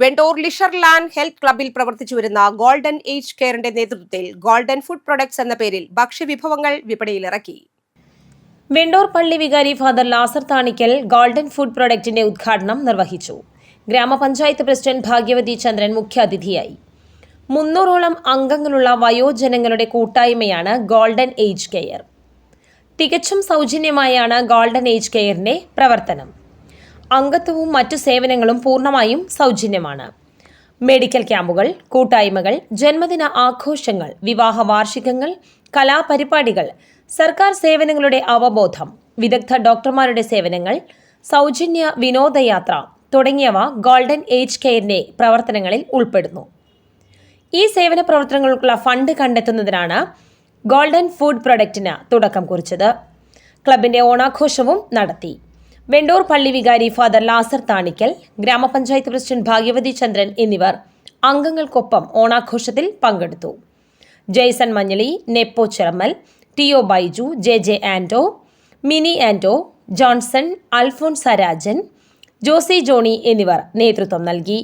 Vendoor ലിഷർലാൻഡ് health ക്ലബ്ബിൽ പ്രവർത്തിച്ചുവരുന്ന golden age കെയറിന്റെ നേതൃത്വത്തിൽ golden food products എന്ന പേരിൽ ഭക്ഷ്യവിഭവങ്ങൾ വിപണിയിലിറക്കി. വെണ്ടൂർ പള്ളി വികാരി ഫാദർ ലാസർ താണിക്കൽ ഗോൾഡൻ ഫുഡ് പ്രൊഡക്റ്റിന്റെ ഉദ്ഘാടനം നിർവഹിച്ചു. ഗ്രാമപഞ്ചായത്ത് പ്രസിഡന്റ് ഭാഗ്യവതി ചന്ദ്രൻ മുഖ്യാതിഥിയായി. 300ഓളം അംഗങ്ങളുള്ള വയോജനങ്ങളുടെ കൂട്ടായ്മയാണ് ഗോൾഡൻ ഏജ് കെയർ. തികച്ചും സൗജന്യമായാണ് ഗോൾഡൻ ഏജ് കെയറിന്റെ പ്രവർത്തനം. അംഗത്വവും മറ്റു സേവനങ്ങളും പൂർണ്ണമായും സൗജന്യമാണ്. മെഡിക്കൽ ക്യാമ്പുകൾ, കൂട്ടായ്മകൾ, ജന്മദിന ആഘോഷങ്ങൾ, വിവാഹ വാർഷികങ്ങൾ, കലാപരിപാടികൾ, സർക്കാർ സേവനങ്ങളുടെ അവബോധം, വിദഗ്ധ ഡോക്ടർമാരുടെ സേവനങ്ങൾ, സൗജന്യ വിനോദയാത്ര തുടങ്ങിയവ ഗോൾഡൻ ഏജ് കെയറിന്റെ പ്രവർത്തനങ്ങളിൽ ഉൾപ്പെടുന്നു. ഈ സേവന പ്രവർത്തനങ്ങൾക്കുള്ള ഫണ്ട് കണ്ടെത്തുന്നതിനാണ് ഗോൾഡൻ ഫുഡ് പ്രൊഡക്റ്റിന് തുടക്കം കുറിച്ചത്. ക്ലബിന്റെ ഓണാഘോഷവും നടത്തി. വെണ്ടൂർ പള്ളി വികാരി ഫാദർ ലാസർ താണിക്കൽ, ഗ്രാമപഞ്ചായത്ത് പ്രസിഡന്റ് ഭാഗ്യവതി ചന്ദ്രൻ എന്നിവർ അംഗങ്ങൾക്കൊപ്പം ഓണാഘോഷത്തിൽ പങ്കെടുത്തു. ജെയ്സൺ മഞ്ഞളി, നെപ്പോ ചിറമ്മൽ, ടിഒ ബൈജു, ജെ ആൻഡോ, മിനി ആൻഡോ, ജോൺസൺ, അൽഫോൺസ രാജൻ, ജോസി ജോണി എന്നിവർ നേതൃത്വം നൽകി.